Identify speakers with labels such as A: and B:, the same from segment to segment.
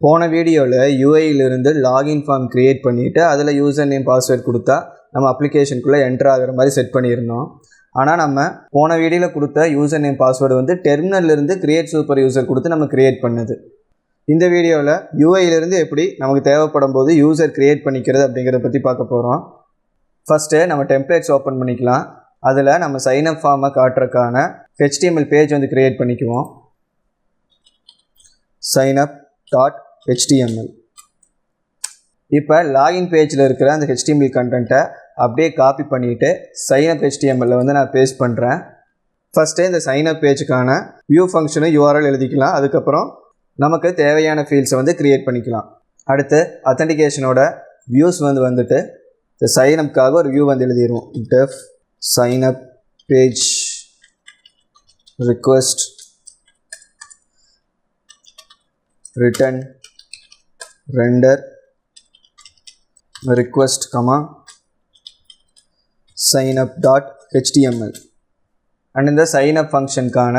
A: போன வீடியோவில் யூஐயிலிருந்து login form create பண்ணிவிட்டு அதில் யூசர் நேம் பாஸ்வேர்ட் கொடுத்தா நம்ம அப்ளிகேஷனுக்குள்ளே என்ட்ரு ஆகிற மாதிரி செட் பண்ணியிருந்தோம். ஆனால் நம்ம போன வீடியோவில் கொடுத்த யூசர் நேம் பாஸ்வேர்டு வந்து டெர்மினல்லேருந்து கிரியேட் சூப்பர் யூசர் கொடுத்து நம்ம க்ரியேட் பண்ணது. இந்த வீடியோவில் யூஐயிலிருந்து எப்படி நமக்கு தேவைப்படும் போது யூசர் க்ரியேட் பண்ணிக்கிறது அப்படிங்கிறத பற்றி பார்க்க போகிறோம். ஃபஸ்ட்டு நம்ம டெம்ப்ளேட்ஸ் ஓப்பன் பண்ணிக்கலாம். அதில் நம்ம சைன்அப் ஃபார்மை காட்டுறதுக்கான HTML பேஜ் வந்து க்ரியேட் பண்ணிக்குவோம். signup.html. இப்போ லாகின் பேஜில் இருக்கிற அந்த HTML கண்டென்ட்டை அப்படியே காப்பி பண்ணிவிட்டு signup HTML வந்து நான் பேஸ்ட் பண்ணுறேன். ஃபஸ்ட்டு இந்த signup பேஜுக்கான வியூ ஃபங்க்ஷனும் URL எழுதிக்கலாம். அதுக்கப்புறம் நமக்கு தேவையான ஃபீல்ட்ஸை வந்து க்ரியேட் பண்ணிக்கலாம். அடுத்து அத்தன்டிகேஷனோட வியூஸ் வந்துட்டு இந்த சைனப்காக ஒரு வியூ வந்து எழுதிடுவோம். def signup page request return render request signup.html and இந்த signup ஃபங்க்ஷனுக்கான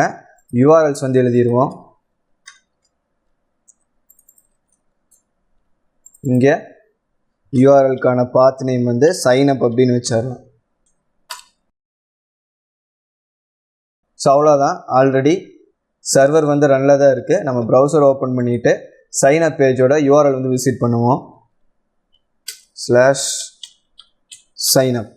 A: URLs வந்து எழுதிடுவோம். இங்கே URLக்கான பாத் நேம் வந்து signup அப்படின்னு வச்சிடலாம். ஸோ அவ்வளோதான், ஆல்ரெடி சர்வர் வந்து ரன்னில் தான் இருக்குது. நம்ம ப்ரௌசர் ஓப்பன் பண்ணிவிட்டு signup பேஜோட URL வந்து விசிட் பண்ணுவோம். /signup/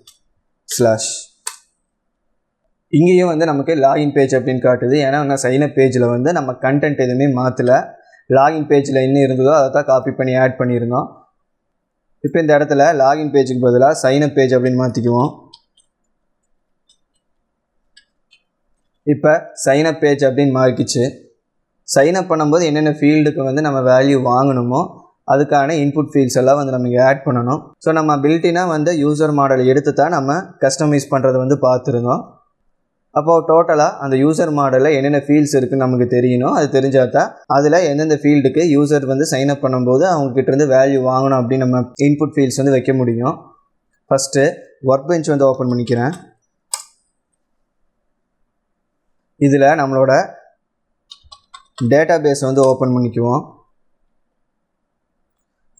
A: இங்கேயும் வந்து நமக்கு லாகின் பேஜ் அப்படின்னு காட்டுது. ஏன்னா நான் signup பேஜில் வந்து நம்ம கண்டென்ட் எதுவுமே மாற்றலை. லாகின் பேஜில் என்ன இருந்ததோ அதை தான் காப்பி பண்ணி ஆட் பண்ணியிருந்தோம். இப்போ இந்த இடத்துல லாகின் பேஜுக்கு பதிலாக signup பேஜ் அப்படின்னு மாற்றிக்குவோம். இப்போ signup பேஜ் அப்படின்னு மாறிக்கிச்சு. சைன்அப் பண்ணும்போது என்னென்ன ஃபீல்டுக்கு வந்து நம்ம வேல்யூ வாங்கணுமோ அதுக்கான இன்புட் ஃபீல்ட்ஸ் எல்லாம் வந்து நம்ம இங்கே ஆட் பண்ணணும். ஸோ நம்ம பில்ட்டினாக வந்து யூசர் மாடல் எடுத்து தான் நம்ம கஸ்டமைஸ் பண்ணுறது வந்து பார்த்துருந்தோம். அப்போது டோட்டலாக அந்த யூசர் மாடலில் என்னென்ன ஃபீல்ட்ஸ் இருக்குதுன்னு நமக்கு தெரியணும். அது தெரிஞ்சால் தான் அதில் எந்தெந்த ஃபீல்டுக்கு யூசர் வந்து சைன்அப் பண்ணும்போது அவங்கக்கிட்டேருந்து வேல்யூ வாங்கணும் அப்படின்னு நம்ம இன்புட் ஃபீல்ட்ஸ் வந்து வைக்க முடியும். ஃபஸ்ட்டு ஒர்க் பெஞ்ச் வந்து ஓப்பன் பண்ணிக்கிறேன். இதில் நம்மளோட டேட்டா பேஸ் வந்து ஓப்பன் பண்ணிக்குவோம்.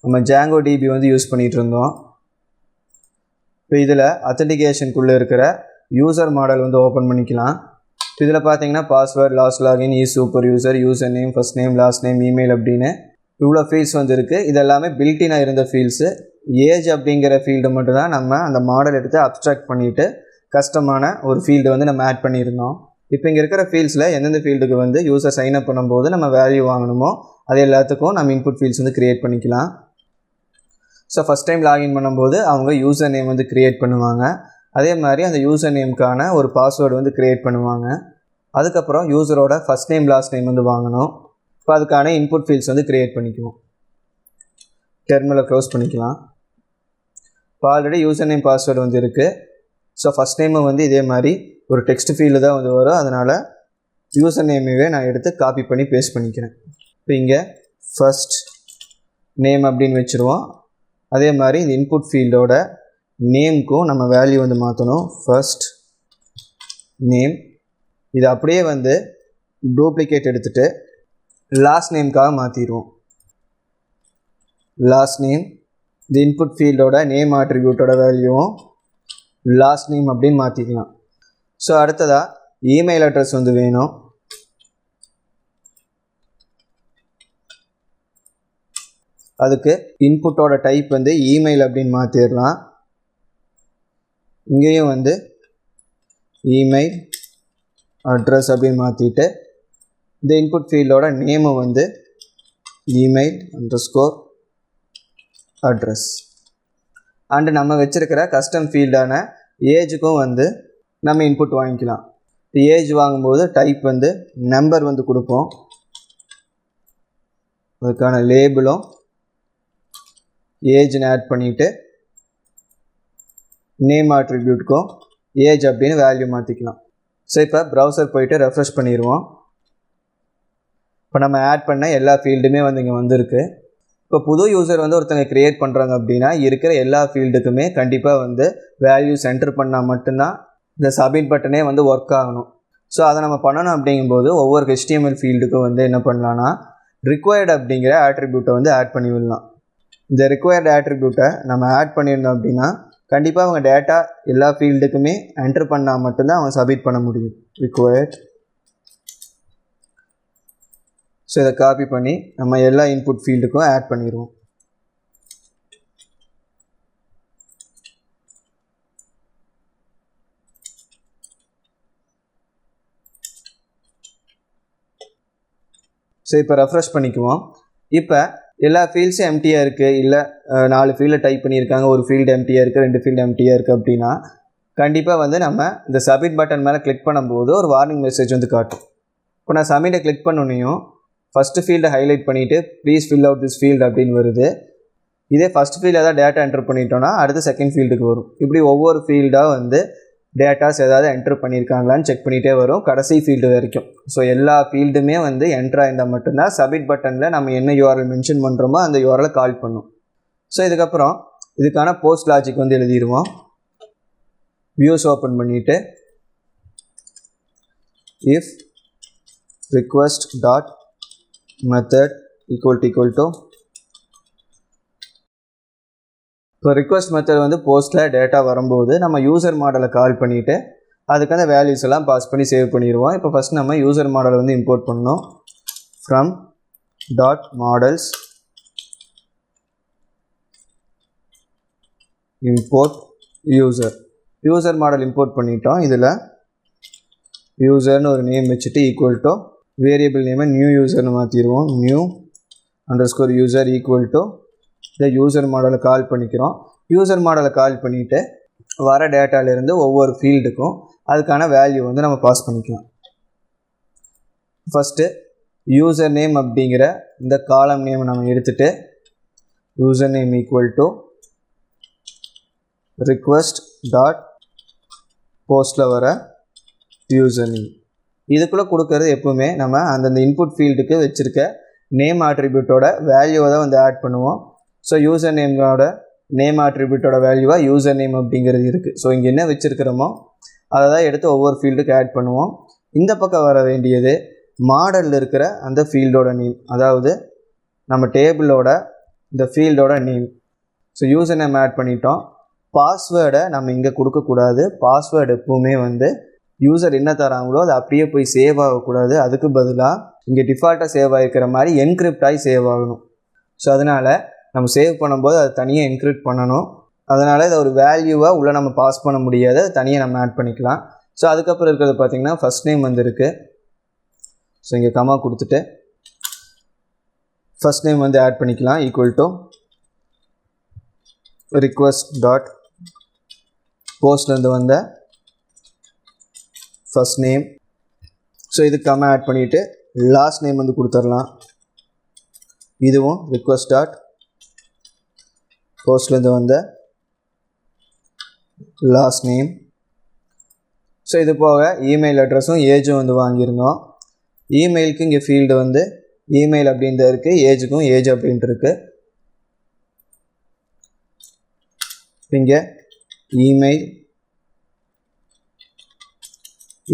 A: நம்ம Django DB வந்து யூஸ் பண்ணிகிட்டு இருந்தோம். இப்போ இதில் அத்தன்டிகேஷனுக்குள்ளே இருக்கிற யூசர் மாடல் வந்து ஓப்பன் பண்ணிக்கலாம். இதில் பார்த்தீங்கன்னா password, last login, super user, user name, first name, last name, email அப்படின்னு இவ்வளோ ஃபீல்ட்ஸ் வந்து இருக்குது. இது எல்லாமே பில்ட்டினாக இருந்த ஃபீல்ட்ஸு. ஏஜ் அப்படிங்கிற ஃபீல்டு மட்டும்தான் நம்ம அந்த மாடல் எடுத்து அப்ஸ்ட்ராக்ட் பண்ணிவிட்டு கஸ்டமான ஒரு ஃபீல்டு வந்து நம்ம ஆட் பண்ணியிருந்தோம். இப்போ இங்கே இருக்கிற ஃபீல்ட்ஸில் எந்தெந்த ஃபீல்டுக்கு வந்து யூசர் சைன்அப் பண்ணும்போது நம்ம வேல்யூ வாங்கணுமோ அது எல்லாத்துக்கும் நம்ம இன்புட் ஃபீல்ட்ஸ் வந்து க்ரியேட் பண்ணிக்கலாம். ஸோ ஃபஸ்ட் டைம் லாகின் பண்ணும்போது அவங்க யூசர் நேம் வந்து க்ரியேட் பண்ணுவாங்க. அதே மாதிரி அந்த யூசர் நேமுக்கான ஒரு பாஸ்வேர்டு வந்து க்ரியேட் பண்ணுவாங்க. அதுக்கப்புறம் யூசரோட ஃபஸ்ட் நேம், லாஸ்ட் நேம் வந்து வாங்கணும். இப்போ அதுக்கான இன்புட் ஃபீல்ட்ஸ் வந்து க்ரியேட் பண்ணிக்குவோம். டெர்மினலை க்ளோஸ் பண்ணிக்கலாம். இப்போ ஆல்ரெடி யூசர் நேம், பாஸ்வேர்டு வந்து இருக்குது. ஸோ ஃபஸ்ட் நேமும் வந்து இதே மாதிரி ஒரு டெக்ஸ்ட் ஃபீல்டு தான் வந்து வரும். அதனால் யூசர் நேமையே நான் எடுத்து காப்பி பண்ணி பேஸ்ட் பண்ணிக்கிறேன். இப்போ இங்கே ஃபஸ்ட் நேம் அப்படின்னு வச்சுருவோம். அதே மாதிரி இந்த இன்புட் ஃபீல்டோட நேமுக்கும் நம்ம வேல்யூ வந்து மாற்றணும். First name. இது அப்படியே வந்து டூப்ளிகேட் எடுத்துகிட்டு லாஸ்ட் நேமுக்காக மாற்றிடுவோம். Last name. இந்த இன்புட் ஃபீல்டோட நேம் ஆட்ரிபியூட்டோட வேல்யூவும் லாஸ்ட் நேம் அப்படின்னு மாற்றிக்கலாம். ஸோ அடுத்ததாக இமெயில் அட்ரஸ் வந்து வேணும். அதுக்கு இன்புட்டோட டைப் வந்து இமெயில் அப்படின்னு மாற்றிடலாம். இங்கேயும் வந்து இமெயில் அட்ரஸ் அப்படின்னு மாற்றிட்டு இந்த இன்புட் ஃபீல்டோட நேமை வந்து email_address அண்டு நம்ம வச்சுருக்கிற கஸ்டம் ஃபீல்டான ஏஜுக்கும் வந்து நம்ம இன்புட் வாங்கிக்கலாம். ஏஜ் வாங்கும்போது டைப் வந்து நம்பர் வந்து கொடுப்போம். அதுக்கான லேபிளும் ஏஜ்னு ஆட் பண்ணிவிட்டு நேம் ஆட்ரிபியூட்டுக்கும் ஏஜ் அப்படின்னு வேல்யூ மாற்றிக்கலாம். ஸோ இப்போ ப்ரௌசர் போயிட்டு ரெஃப்ரெஷ் பண்ணிடுவோம். இப்போ நம்ம ஆட் பண்ண எல்லா ஃபீல்டுமே வந்து இங்கே வந்திருக்கு. இப்போ புது யூசர் வந்து ஒருத்தங்க க்ரியேட் பண்ணுறாங்க அப்படின்னா இருக்கிற எல்லா ஃபீல்டுக்குமே கண்டிப்பாக வந்து வேல்யூஸ் என்டர் பண்ணால் மட்டும்தான் இந்த சப்மிட் பட்டனே வந்து ஒர்க் ஆகணும். ஸோ அதை நம்ம பண்ணணும் அப்படிங்கும்போது ஒவ்வொரு HTML ஃபீல்டுக்கும் வந்து என்ன பண்ணலான்னா ரிக்வயர்டு அப்படிங்கிற ஆட்ரிபியூட்டை வந்து ஆட் பண்ணி விடலாம். இந்த ரிக்வயர்டு ஆட்ரிபியூட்டை நம்ம ஆட் பண்ணியிருந்தோம் அப்படின்னா கண்டிப்பாக அவங்க டேட்டா எல்லா ஃபீல்டுக்குமே என்ட்ரு பண்ணால் மட்டும்தான் அவங்க சப்மிட் பண்ண முடியும். ரிக்வயர்ட். ஸோ இதை காப்பி பண்ணி நம்ம எல்லா இன்புட் ஃபீல்டுக்கும் ஆட் பண்ணிடுவோம். ஸோ இப்போ ரெஃப்ரெஷ் பண்ணிக்குவோம். இப்போ எல்லா ஃபீல்ட்ஸும் எம்டியாக இருக்குது, இல்லை 4 ஃபீல்டில் டைப் பண்ணியிருக்காங்க, ஒரு ஃபீல்டு எம்டியாக இருக்குது, 2 ஃபீல்டு எம்டியாக இருக்குது அப்படின்னா கண்டிப்பாக வந்து நம்ம இந்த சப்மிட் பட்டன் மேலே கிளிக் பண்ணும்போது ஒரு வார்னிங் மெசேஜ் வந்து காட்டும். இப்போ நான் சப்மிட்டை கிளிக் பண்ணோன்னையும் ஃபஸ்ட்டு ஃபீல்டை ஹைலைட் பண்ணிவிட்டு please fill out this field அப்படின்னு வருது. இதே ஃபஸ்ட் ஃபீல்டு ஏதாவது டேட்டா என்ட்ரு பண்ணிட்டோன்னா அடுத்து செகண்ட் ஃபீல்டுக்கு வரும். இப்படி ஒவ்வொரு ஃபீல்டாக வந்து டேட்டாஸ் ஏதாவது என்ட்ரு பண்ணியிருக்காங்களான்னு செக் பண்ணிகிட்டே வரும் கடைசி ஃபீல்டு வரைக்கும். ஸோ எல்லா ஃபீல்டுமே வந்து என்ட்ரு ஆயிருந்தால் மட்டும்தான் சப்மிட் பட்டனில் நம்ம என்ன யூஆர்எல் மென்ஷன் பண்ணுறோமோ அந்த யூஆர்எல் கால் பண்ணும். ஸோ இதுக்கப்புறம் இதுக்கான போஸ்ட் லாஜிக் வந்து எழுதிடுவோம். வியூஸ் ஓப்பன் பண்ணிவிட்டு if request dot method equal to இப்போ ரிக்வெஸ்ட் மெத்தட் வந்து போஸ்ட்டில் டேட்டா வரும்போது நம்ம யூசர் மாடலை கால் பண்ணிவிட்டு அதுக்கு அந்த வேல்யூஸ் எல்லாம் பாஸ் பண்ணி சேவ் பண்ணிடுவோம். இப்போ ஃபஸ்ட் நம்ம யூசர் மாடலை வந்து இம்போர்ட் பண்ணோம். From dot models import user model import பண்ணிட்டோம். இதில் யூசர்னு ஒரு நேம் வச்சுட்டு ஈக்குவல் டு வேரியபிள் நேமை நியூ யூசர்னு மாற்றிடுவோம். New underscore user equal to இந்த யூசர் மாடலை கால் பண்ணிக்கிறோம். யூசர் மாடலை கால் பண்ணிவிட்டு வர டேட்டாலேருந்து ஒவ்வொரு ஃபீல்டுக்கும் அதுக்கான வேல்யூ வந்து நம்ம பாஸ் பண்ணிக்கலாம். ஃபஸ்ட்டு யூசர் நேம் அப்படிங்கிற இந்த காலம் நேம் நம்ம எடுத்துகிட்டு user name equal to request dot போஸ்ட்டில் வர யூசர் நேம். இதுக்குள்ளே கொடுக்கறது எப்பவுமே நம்ம அந்தந்த இன்புட் ஃபீல்டுக்கு வச்சுருக்க நேம் ஆட்ரிபியூட்டோட வேல்யூவை தான் வந்து ஆட் பண்ணுவோம். ஸோ யூசர் நேமோட நேம் ஆட்ரிபியூட்டோட வேல்யூவாக யூசர் நேம் அப்படிங்கிறது இருக்குது. ஸோ இங்கே என்ன வச்சுருக்கிறோமோ அதை தான் எடுத்து ஒவ்வொரு ஃபீல்டுக்கு ஆட் பண்ணுவோம். இந்த பக்கம் வர வேண்டியது மாடலில் இருக்கிற அந்த ஃபீல்டோட நேம், அதாவது நம்ம டேபிளோட இந்த ஃபீல்டோட name. So user name add பண்ணிட்டோம். பாஸ்வேர்டை நம்ம இங்கே கொடுக்கக்கூடாது. பாஸ்வேர்டு எப்பவுமே வந்து யூசர் என்ன தராங்களோ அது அப்படியே போய் சேவ் ஆகக்கூடாது. அதுக்கு பதிலாக இங்கே டிஃபால்ட்டாக சேவ் ஆகிருக்கிற மாதிரி என்கிரிப்ட் ஆகி சேவ் ஆகணும். ஸோ அதனால் நம்ம சேவ் பண்ணும்போது அது தனியாக என்கிரிப்ட் பண்ணணும். அதனால் இதை ஒரு வேல்யூவாக உள்ளே நம்ம பாஸ் பண்ண முடியாது, அது தனியாக நம்ம ஆட் பண்ணிக்கலாம். ஸோ அதுக்கப்புறம் இருக்கிறது பார்த்திங்கன்னா ஃபஸ்ட் நேம் வந்து இருக்குது. ஸோ இங்கே கமா கொடுத்துட்டு ஃபஸ்ட் நேம் வந்து ஆட் பண்ணிக்கலாம். ஈக்குவல் டு ரிக்வெஸ்ட் டாட் போஸ்ட்லேருந்து வந்த ஃபஸ்ட் நேம். ஸோ இது கமா ஆட் பண்ணிவிட்டு லாஸ்ட் நேம் வந்து கொடுத்துடலாம். இதுவும் ரிக்வெஸ்ட் டாட் போஸ்ட்லேருந்து வந்த லாஸ்ட் நேம். ஸோ இது போக இமெயில் அட்ரஸும் ஏஜும் வந்து வாங்கியிருந்தோம். இமெயிலுக்கு இங்கே ஃபீல்டு வந்து இமெயில் அப்படின்ட்டு இருக்குது, ஏஜுக்கும் ஏஜ் அப்படின்ட்டு இருக்குது. இங்கே email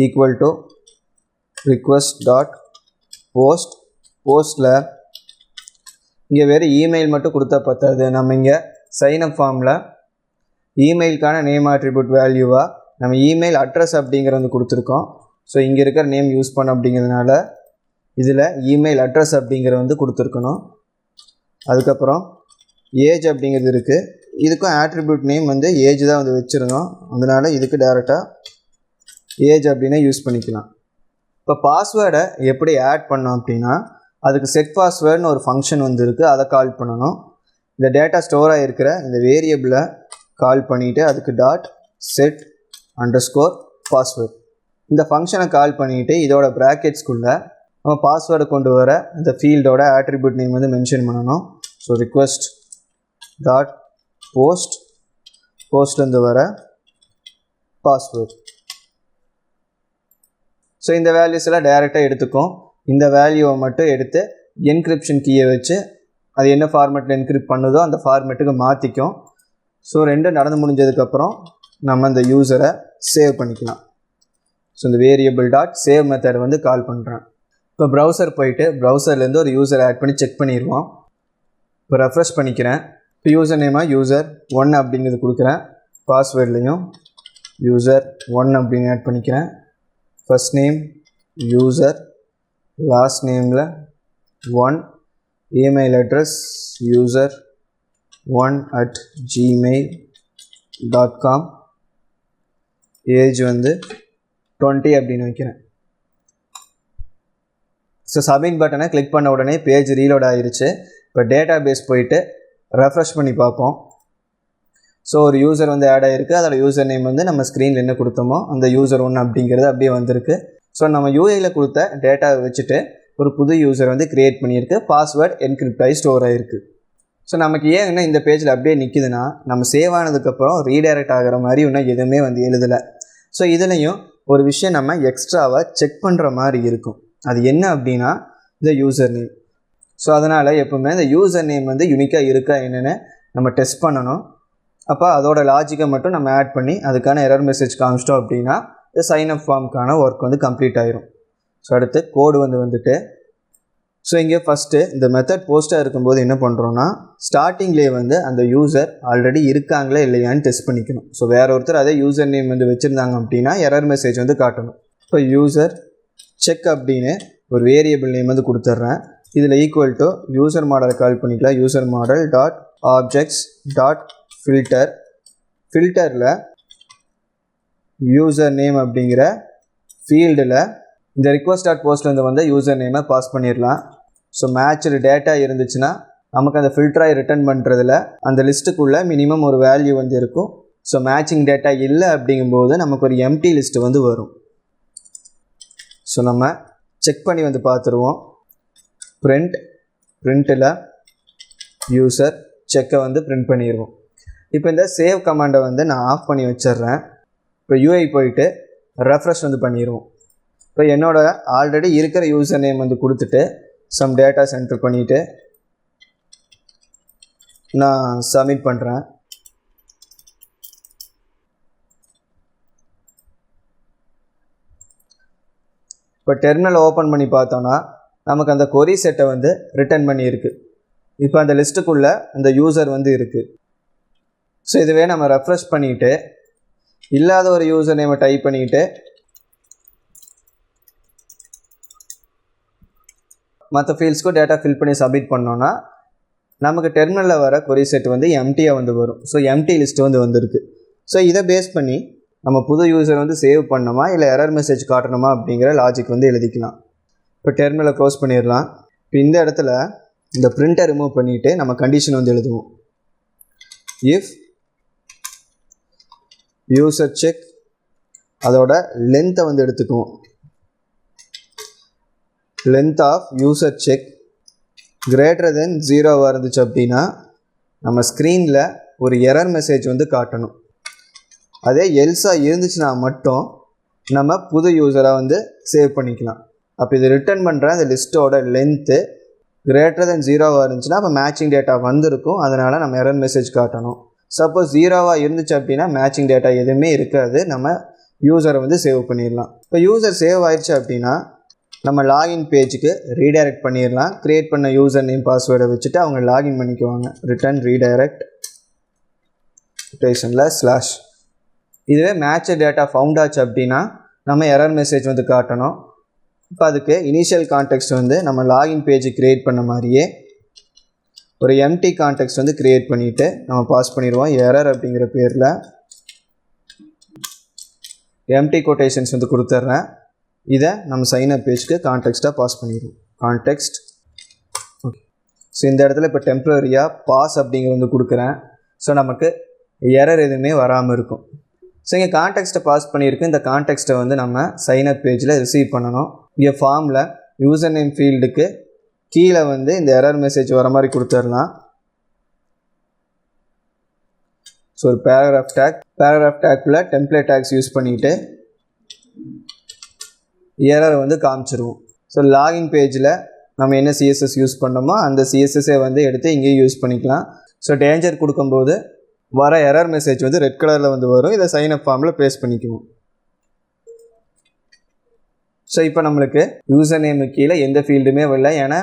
A: equal to request dot போஸ்ட்டில் இங்கே வேறு இமெயில் மட்டும் கொடுத்தா பத்தாது. நம்ம இங்கே சைன்அப் ஃபார்மில் இமெயிலுக்கான நேம் ஆட்ரிபியூட் வேல்யூவாக நம்ம இமெயில் அட்ரஸ் அப்படிங்கிறது வந்து கொடுத்துருக்கோம். ஸோ இங்கே இருக்கிற நேம் யூஸ் பண்ண அப்படிங்கிறதுனால இதில் இமெயில் அட்ரஸ் அப்படிங்கிறது வந்து கொடுத்துருக்கணும். அதுக்கப்புறம் ஏஜ் அப்படிங்கிறது இருக்குது. இதுக்கும் ஆட்ரிபியூட் நேம் வந்து ஏஜ் தான் வந்து வச்சுருந்தோம். அதனால் இதுக்கு டேரெக்டாக ஏஜ் அப்படின்னா யூஸ் பண்ணிக்கலாம். இப்போ பாஸ்வேர்டை எப்படி ஆட் பண்ணோம் அப்படின்னா அதுக்கு செட் பாஸ்வேர்டுன்னு ஒரு ஃபங்க்ஷன் வந்து இருக்குது, அதை கால் பண்ணணும். இந்த டேட்டா ஸ்டோர் ஆகிருக்கிற இந்த வேரியபிளை கால் பண்ணிவிட்டு அதுக்கு டாட் செட் அண்டர்ஸ்கோர் பாஸ்வேர்ட் இந்த ஃபங்க்ஷனை கால் பண்ணிவிட்டு இதோட ப்ராக்கெட்ஸ்குள்ளே நம்ம பாஸ்வேர்டை கொண்டு வர இந்த ஃபீல்டோட ஆட்ரிபியூட் நேம் வந்து மென்ஷன் பண்ணணும். ஸோ ரிக்வெஸ்ட் டாட் போஸ்ட்லேருந்து வர பாஸ்வேர்ட். ஸோ இந்த வேல்யூஸ் எல்லாம் டைரெக்டாக எடுத்துக்கும். இந்த வேல்யூவை மட்டும் எடுத்து என்கிரிப்ஷன் கீயை வச்சு அது என்ன ஃபார்மேட்டில் என்கிரிப்ட் பண்ணுதோ அந்த ஃபார்மேட்டுக்கு மாற்றிக்கும். ஸோ ரெண்டும் நடந்து முடிஞ்சதுக்கப்புறம் நம்ம இந்த யூசரை சேவ் பண்ணிக்கலாம். ஸோ இந்த வேரியபிள் டாட் சேவ் மெத்தட் வந்து கால் பண்ணுறேன். இப்போ ப்ரௌசர் போயிட்டு ப்ரௌசர்லேருந்து ஒரு யூசர் ஆட் பண்ணி செக் பண்ணிடுவோம். இப்போ ரெஃப்ரெஷ் பண்ணிக்கிறேன். இப்போ யூசர் நேமாக user1 அப்படிங்கிறது கொடுக்குறேன். பாஸ்வேர்ட்லேயும் user1 அப்படின்னு ஆட் பண்ணிக்கிறேன். ஃபர்ஸ்ட் நேம் user, லாஸ்ட் நேமில் 1, இமெயில் அட்ரஸ் user1@gmail.com, ஏஜ் 20 அப்படின்னு வைக்கிறேன். ஸோ சப்மிட் பட்டனை கிளிக் பண்ண உடனே பேஜ் ரீலோட் ஆகிருச்சு. இப்போ டேட்டா பேஸ் போயிட்டு ரெஃப்ரெஷ் பண்ணி பார்ப்போம். ஸோ ஒரு யூசர் ஆட் ஆகிருக்கு. அதோட யூசர் நேம் நம்ம ஸ்க்ரீனில் என்ன கொடுத்தோமோ அந்த user1 அப்படிங்கிறது அப்படியே வந்திருக்கு. ஸோ நம்ம யூஐயில் கொடுத்த டேட்டாவை வச்சுட்டு ஒரு புது யூசர் க்ரியேட் பண்ணியிருக்கு. பாஸ்வேர்ட் என்கிரிப்ட் ஆகி ஸ்டோர் ஆகிருக்கு. ஸோ நமக்கு ஏன் இன்னும் இந்த பேஜில் அப்படியே நிற்கிதுன்னா, நம்ம சேவ் ஆனதுக்கப்புறம் ரீடைரக்ட் ஆகிற மாதிரி இன்னும் எதுவுமே எழுதலை. ஸோ இதுலேயும் ஒரு விஷயம் நம்ம எக்ஸ்ட்ராவாக செக் பண்ணுற மாதிரி இருக்கும். அது என்ன அப்படின்னா இந்த யூசர் நேம். ஸோ அதனால் எப்போவுமே இந்த யூசர் நேம் யூனிக்காக இருக்கா என்னென்னு நம்ம டெஸ்ட் பண்ணணும். அப்போ அதோட லாஜிக்கை மட்டும் நம்ம ஆட் பண்ணி அதுக்கான எரர் மெசேஜ் காமிச்சிட்டோம் அப்படின்னா இந்த சைன்அப் ஃபார்முக்கான ஒர்க் கம்ப்ளீட் ஆயிரும். ஸோ அடுத்து கோடு வந்துட்டு ஸோ இங்கே ஃபஸ்ட்டு இந்த மெத்தட் போஸ்ட்டாக இருக்கும்போது என்ன பண்ணுறோன்னா, ஸ்டார்டிங்லேயே அந்த யூசர் ஆல்ரெடி இருக்காங்களே இல்லையான்னு டெஸ்ட் பண்ணிக்கணும். ஸோ வேறு ஒருத்தர் அதே யூசர் நேம் வச்சுருந்தாங்க அப்படின்னா எரர் மெசேஜ் காட்டணும். இப்போ யூசர் செக் அப்படின்னு ஒரு வேரியபிள் நேம் கொடுத்துட்றேன். இதில் ஈக்குவல் டு யூசர் மாடலை கால் பண்ணிக்கலாம். User model dot objects dot filter, ஃபில்டரில் யூசர் நேம் அப்படிங்கிற ஃபீல்டில் இந்த ரிக்வஸ்ட் டாட் போஸ்ட்லேருந்து யூசர் நேமை பாஸ் பண்ணிடலாம். ஸோ மேட்ச்டு டேட்டா இருந்துச்சுன்னா நமக்கு அந்த ஃபில்டராக ரிட்டர்ன் பண்ணுறதுல அந்த லிஸ்ட்டுக்குள்ளே மினிமம் ஒரு வேல்யூ இருக்கும். ஸோ மேட்சிங் டேட்டா இல்லை அப்படிங்கும்போது நமக்கு ஒரு எம்டி லிஸ்ட்டு வரும். ஸோ நம்ம செக் பண்ணி பார்த்துருவோம். பிரிண்ட்டில் யூசர் செக்கை பிரிண்ட் பண்ணிடுவோம். இப்போ இந்த சேவ் கமாண்டை நான் ஆஃப் பண்ணி வச்சிட்றேன். இப்போ யூஐ போயிட்டு ரெஃப்ரெஷ் பண்ணிடுவோம். இப்போ என்னோட ஆல்ரெடி இருக்கிற யூசர் நேம் கொடுத்துட்டு சம் டேட்டா என்டர் பண்ணிவிட்டு நான் சப்மிட் பண்ணுறேன். இப்போ டெர்மினல் ஓப்பன் பண்ணி பார்த்தோன்னா நமக்கு அந்த கொரி செட்டை ரிட்டர்ன் பண்ணியிருக்கு. இப்போ அந்த லிஸ்ட்டுக்குள்ளே அந்த யூசர் இருக்குது. ஸோ இதுவே நம்ம ரெஃப்ரெஷ் பண்ணிவிட்டு இல்லாத ஒரு யூசர் நேமை டைப் பண்ணிவிட்டு மற்ற ஃபீல்ட்ஸ்க்கும் டேட்டா ஃபில் பண்ணி சப்மிட் பண்ணோன்னா நமக்கு டெர்மினலில் வர கொரி செட் எம்டியாக வரும். ஸோ எம்டி லிஸ்ட்டு வந்திருக்கு. ஸோ இதை பேஸ் பண்ணி நம்ம புது யூசர் சேவ் பண்ணணுமா இல்லை எரர் மெசேஜ் காட்டணுமா அப்படிங்கிற லாஜிக் எழுதிக்கலாம். இப்போ டெர்மினலை க்ளோஸ் பண்ணிடலாம். இப்போ இந்த இடத்துல இந்த பிரிண்ட்டை ரிமூவ் பண்ணிவிட்டு நம்ம கண்டிஷன் எழுதுவோம். இஃப் யூசர் செக் அதோட லென்த்தை எடுத்துக்குவோம். Length of user check greater than 0 இருந்துச்சு அப்படின்னா நம்ம ஸ்க்ரீனில் ஒரு எரர் மெசேஜ் காட்டணும். அதே எல்ஸாக இருந்துச்சுன்னா மட்டும் நம்ம புது யூசராக சேவ் பண்ணிக்கலாம். அப்போ இது ரிட்டர்ன் பண்ணுற அந்த லிஸ்ட்டோட லென்த்து கிரேட்டர் தென் 0 இருந்துச்சுன்னா அப்போ மேட்சிங் டேட்டா வந்திருக்கும். அதனால் நம்ம எரர் மெசேஜ் காட்டணும். சப்போஸ் 0 இருந்துச்சு அப்படின்னா மேட்சிங் டேட்டா எதுவுமே இருக்காது. நம்ம யூசரை சேவ் பண்ணிடலாம். இப்போ யூசர் சேவ் ஆயிடுச்சு அப்படின்னா நம்ம லாகின் பேஜுக்கு ரீடைரக்ட் பண்ணிடலாம். க்ரியேட் பண்ண யூசர் நேம் பாஸ்வேர்டை வச்சுட்டு அவங்க லாகின் பண்ணிக்குவாங்க. Return redirect /. இதுவே மேட்ச் டேட்டா ஃபவுண்ட் ஆச்சு அப்படின்னா நம்ம எரர் மெசேஜ் காட்டணும். இப்போ அதுக்கு இனிஷியல் கான்டெக்ஸ்ட் நம்ம லாகின் பேஜ் க்ரியேட் பண்ண மாதிரியே ஒரு எம்டி கான்டெக்ஸ்ட் க்ரியேட் பண்ணிவிட்டு நம்ம பாஸ் பண்ணிடுவோம். எரர் அப்படிங்கிற பேரில் எம்டி கொட்டேஷன்ஸ் கொடுத்துட்றேன். இதை நம்ம சைன்அப் பேஜ்க்கு கான்டெக்ஸ்ட்டாக பாஸ் பண்ணிடுவோம். Context okay. ஸோ இந்த இடத்துல இப்போ டெம்ப்ரரியாக பாஸ் அப்படிங்கிறது கொடுக்குறேன். ஸோ நமக்கு எரர் எதுவுமே வராமல் இருக்கும். ஸோ இங்கே கான்டெக்ஸ்ட்டை பாஸ் பண்ணியிருக்கு. இந்த கான்டெக்ஸ்ட்டை நம்ம சைன்அப் பேஜில் ரிசீவ் பண்ணணும். இங்கே ஃபார்மில் யூசர் நேம் ஃபீல்டுக்கு கீழே இந்த எரர் மெசேஜ் வர மாதிரி கொடுத்துடலாம். ஸோ ஒரு பேராகிராஃப் டேக்குள்ளே டெம்ப்ளேட் டேக்ஸ் யூஸ் பண்ணிவிட்டு எரரை காமிச்சிருவோம். ஸோ லாகின் பேஜில் நம்ம என்ன சிஎஸ்எஸ் யூஸ் பண்ணோமோ அந்த சிஎஸ்எஸ்ஸை எடுத்து இங்கேயும் யூஸ் பண்ணிக்கலாம். ஸோ டேஞ்சர் கொடுக்கும்போது வர எரர் மெசேஜ் ரெட் கலரில் வரும். இதை சைன்அப் ஃபார்மில் பேஸ்ட் பண்ணிக்குவோம். ஸோ இப்போ நம்மளுக்கு யூசர் நேமு கீழே எந்த ஃபீல்டுமே வரல, ஏன்னா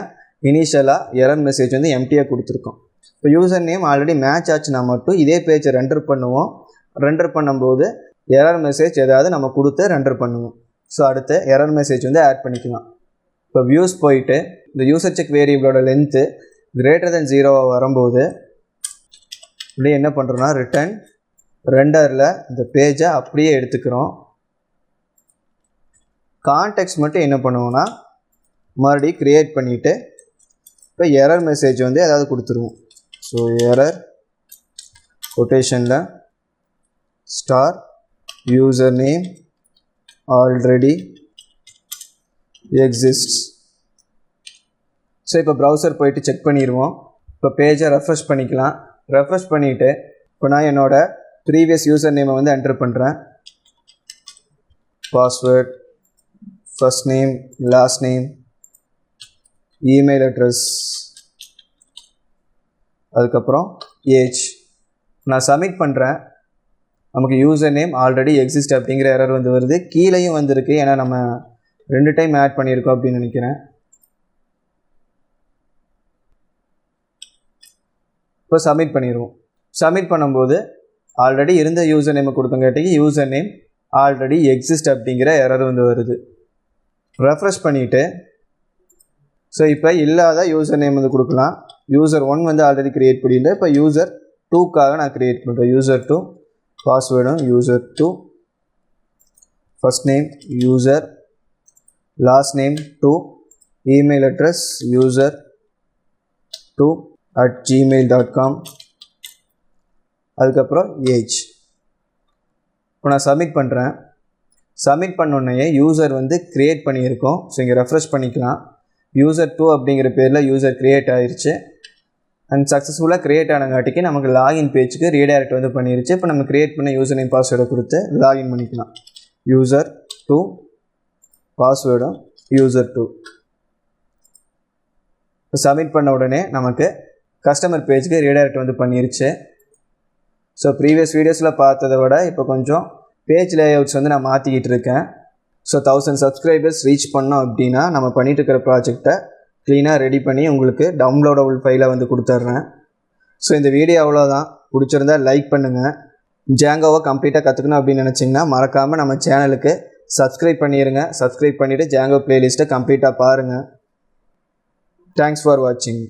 A: இனிஷியலாக எரர் மெசேஜ் வந்து எம்டியாக கொடுத்துருக்கோம். இப்போ யூசர் நேம் ஆல்ரெடி மேட்ச் ஆச்சுன்னா மட்டும் இதே பேஜை ரெண்டர் பண்ணுவோம். ரெண்டர் பண்ணும்போது எரர் மெசேஜ் ஏதாவது நம்ம கொடுத்து ரெண்டர் பண்ணுவோம். ஸோ அடுத்து எரர் மெசேஜ் வந்து ஆட் பண்ணிக்கலாம். இப்போ வியூஸ் போயிட்டு இந்த யூசர் செக் வேரியபிளோட லென்த்து >0 வரும்போது அப்படியே என்ன பண்ணுறோன்னா ரிட்டர்ன் ரெண்டரில் இந்த பேஜை அப்படியே எடுத்துக்கிறோம். கான்டெக்ஸ்ட் மட்டும் என்ன பண்ணுவோன்னா மறுபடியும் க்ரியேட் பண்ணிவிட்டு இப்போ எரர் மெசேஜ் வந்து ஏதாவது கொடுத்துருவோம். ஸோ எரர் கொட்டேஷனில் star user name already exists. So இப்போ ப்ரௌசர் போயிட்டு செக் பண்ணிடுவோம். இப்போ பேஜை ரெஃப்ரெஷ் பண்ணிக்கலாம். ரெஃப்ரெஷ் பண்ணிவிட்டு இப்போ நான் என்னோடய ப்ரீவியஸ் யூசர் நேமை வந்து என்டர் பண்ணுறேன். Password, first name, last name, email address, அதுக்கப்புறம் ஏஜ். நான் சப்மிட் பண்ணுறேன். நமக்கு யூசர் நேம் ஆல்ரெடி எக்ஸிஸ்ட் அப்படிங்கிற எரர் வந்து வருது. கீழேயும் வந்திருக்கு, ஏன்னா நம்ம 2 டைம் ஆட் பண்ணியிருக்கோம் அப்படின்னு நினைக்கிறேன். இப்போ சப்மிட் பண்ணிடுவோம். சப்மிட் பண்ணும்போது ஆல்ரெடி இருந்த யூசர் நேமை கொடுத்தங்காட்டிக்கு யூசர் நேம் ஆல்ரெடி எக்ஸிஸ்ட் அப்படிங்கிற எரர் வந்து வருது. ரெஃப்ரெஷ் பண்ணிவிட்டு ஸோ இப்போ இல்லாத யூசர் நேம் வந்து கொடுக்கலாம். யூசர் 1 வந்து ஆல்ரெடி க்ரியேட் பண்ணியிருந்தேன். இப்போ யூசர் 2க்காக நான் க்ரியேட் பண்ணுறேன். யூசர் 2, பாஸ்வேர்டும் user 2, first name user, last name 2, email address user 2@gmail.com, அதுக்கப்புறம் ஏஜ். இப்போ நான் சப்மிட் பண்ணுறேன். சப்மிட் பண்ணோடனே யூசர் வந்து க்ரியேட் பண்ணியிருக்கோம். ஸோ இங்கே ரெஃப்ரெஷ் பண்ணிக்கலாம். யூசர் 2 அப்படிங்கிற பேரில் யூசர் க்ரியேட் ஆகிருச்சு. அண்ட் சக்ஸஸ்ஃபுல்லாக க்ரியேட் ஆனங்காட்டிக்கு நமக்கு லாகின் பேஜுக்கு ரீடைரக்ட் வந்து பண்ணிருச்சு. இப்போ நம்ம க்ரியேட் பண்ண யூசர் நேம் பாஸ்வேர்டை கொடுத்து லாகின் பண்ணிக்கலாம். யூசர் 2, பாஸ்வேர்டும் யூசர் 2. இப்போ சப்மிட் பண்ண உடனே நமக்கு கஸ்டமர் பேஜுக்கு ரீடைரக்ட் வந்து பண்ணிருச்சு. ஸோ ப்ரீவியஸ் வீடியோஸில் பார்த்ததை விட இப்போ கொஞ்சம் பேஜ் லேஅவுட்ஸ் வந்து நான் மாற்றிக்கிட்டு இருக்கேன். ஸோ 1000 சப்ஸ்கிரைபர்ஸ் ரீச் பண்ணோம் அப்படின்னா நம்ம பண்ணிட்டு இருக்கிற ப்ராஜெக்டை க்ளீனாக ரெடி பண்ணி உங்களுக்கு டவுன்லோடபுள் ஃபைலை வந்து கொடுத்துட்றேன். ஸோ இந்த வீடியோ அவ்வளோதான். பிடிச்சிருந்தால் லைக் பண்ணுங்கள். ஜாங்கோவை கம்ப்ளீட்டாக கற்றுக்கணும் அப்படின்னு நினச்சிங்கன்னா மறக்காமல் நம்ம சேனலுக்கு சப்ஸ்கிரைப் பண்ணிடுங்க. சப்ஸ்கிரைப் பண்ணிவிட்டு ஜாங்கோ ப்ளேலிஸ்ட்டை கம்ப்ளீட்டாக பாருங்கள். தேங்க்ஸ் ஃபார் வாட்சிங்.